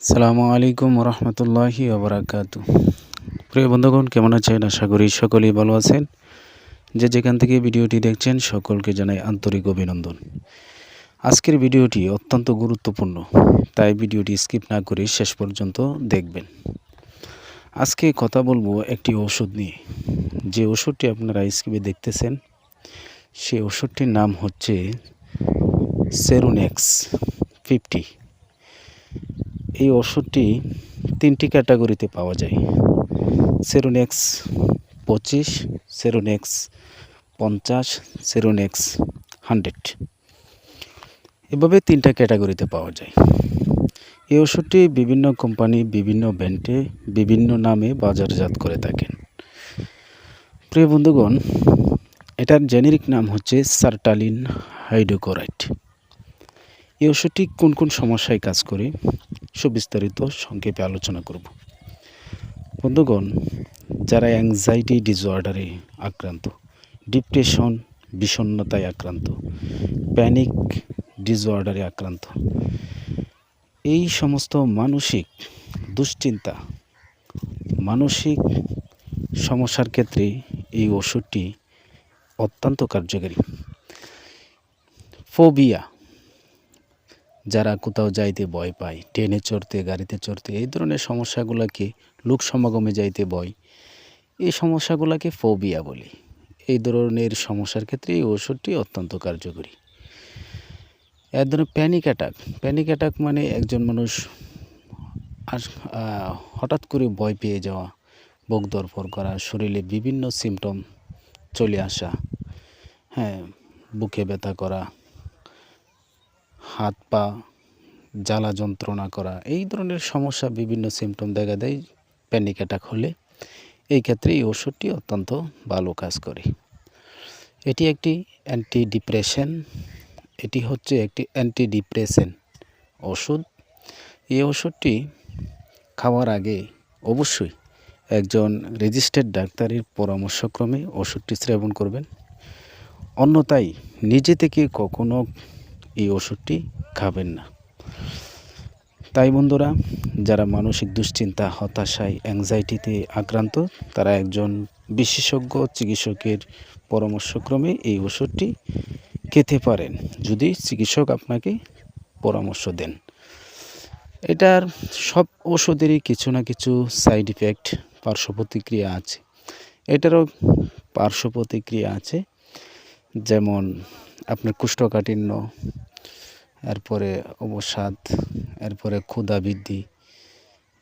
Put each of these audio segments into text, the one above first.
আসসালামু আলাইকুম রহমতুল্লাহি ওবরাকাতু। প্রিয় বন্ধুগণ, কেমন আছেন? আশা করি সকলেই ভালো আছেন। যে যেখান থেকে ভিডিওটি দেখছেন সকলকে জানাই আন্তরিক অভিনন্দন। আজকের ভিডিওটি অত্যন্ত গুরুত্বপূর্ণ, তাই ভিডিওটি স্কিপ না করে শেষ পর্যন্ত দেখবেন। আজকে কথা বলবো একটি ওষুধ নিয়ে। যে ওষুধটি আপনারা স্ক্রিনে দেখতেছেন, সেই ওষুধটির নাম হচ্ছে সেরোনেক্স 50। এই ওষুধটি 3টি ক্যাটাগরিতে পাওয়া যায়: সেরোনেক্স 25, সেরোনেক্স 50, সেরোনেক্স 100। এভাবে 3টা ক্যাটাগরিতে পাওয়া যায়। এই ওষুধটি বিভিন্ন কোম্পানি বিভিন্ন ব্র্যান্ডে বিভিন্ন নামে বাজারজাত করে থাকেন। প্রিয় বন্ধুগণ, এটার জেনেরিক নাম হচ্ছে সারটালিন হাইড্রোক্লোরাইড। এই ওষুধটি কোন কোন সমস্যায় কাজ করে সুবিস্তারিত সংক্ষেপে আলোচনা করব। বন্ধুগণ, যারা অ্যাংজাইটি ডিসঅর্ডারে আক্রান্ত, ডিপ্রেশন বিষণ্ণতায় আক্রান্ত, প্যানিক ডিসঅর্ডারে আক্রান্ত, এই সমস্ত মানসিক দুশ্চিন্তা, মানসিক সমস্যার ক্ষেত্রে এই ওষুধটি অত্যন্ত কার্যকারী। ফোবিয়া, যারা কোথাও যাইতে ভয় পায়, ট্রেনে চড়তে, গাড়িতে চড়তে, এই ধরনের সমস্যাগুলোকে, লোক সমাগমে যাইতে ভয়, এই সমস্যাগুলোকে ফোবিয়া বলি। এই ধরনের সমস্যার ক্ষেত্রে এই ওষুধটি অত্যন্ত কার্যকরী। এর ধরনের প্যানিক অ্যাটাক মানে একজন মানুষ হঠাৎ করে ভয় পেয়ে যাওয়া, বুক ধড়ফড় করা, শরীরে বিভিন্ন সিমটম চলে আসা, বুকে ব্যথা করা, হাত পা জ্বালা যন্ত্রণা করা, এই ধরনের সমস্যা বিভিন্ন সিমটম দেখা দেয় প্যানিক অ্যাটাক হলে। এই ক্ষেত্রে এই ওষুধটি অত্যন্ত ভালো কাজ করে। এটি একটি অ্যান্টিডিপ্রেসেন্ট ওষুধ। এই ওষুধটি খাওয়ার আগে অবশ্যই একজন রেজিস্টার্ড ডাক্তারের পরামর্শক্রমে ওষুধটি সেবন করবেন। অন্যথায় নিজে থেকে কখনো এই ওষুধটি খাবেন না। তাই বন্ধুরা, যারা মানসিক দুশ্চিন্তা, হতাশায়, অ্যাংজাইটিতে আক্রান্ত, তারা একজন বিশেষজ্ঞ চিকিৎসকের পরামর্শক্রমে এই ওষুধটি খেতে পারেন, যদি চিকিৎসক আপনাকে পরামর্শ দেন। এটার সব ওষুধেরই কিছু না কিছু সাইড ইফেক্ট, পার্শ্ব প্রতিক্রিয়া আছে। এটারও পার্শ্ব প্রতিক্রিয়া আছে, যেমন আপনার কোষ্ঠকাঠিন্য, এরপরে অবসাদ, এরপরে ক্ষুধা বৃদ্ধি,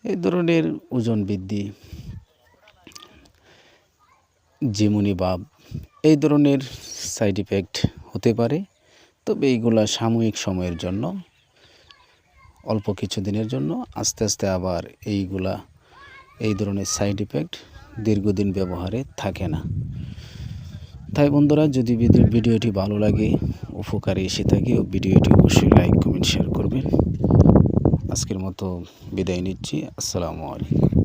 এই ধরনের ওজন বৃদ্ধি, ঝিমুনি ভাব, এই ধরনের সাইড ইফেক্ট হতে পারে। তবে এইগুলা সাময়িক সময়ের জন্য, অল্প কিছু দিনের জন্য। আস্তে আস্তে আবার এই ধরনের সাইড ইফেক্ট দীর্ঘদিন ব্যবহারে থাকে না। তাই বন্ধুরা, যদি ভিডিওটি ভালো লাগে, উপকারে এসে থাকে, ভিডিওটি অবশ্যই লাইক, কমেন্ট, শেয়ার করবেন। আজকের মতো বিদায় নিচ্ছি। আসসালামু আলাইকুম।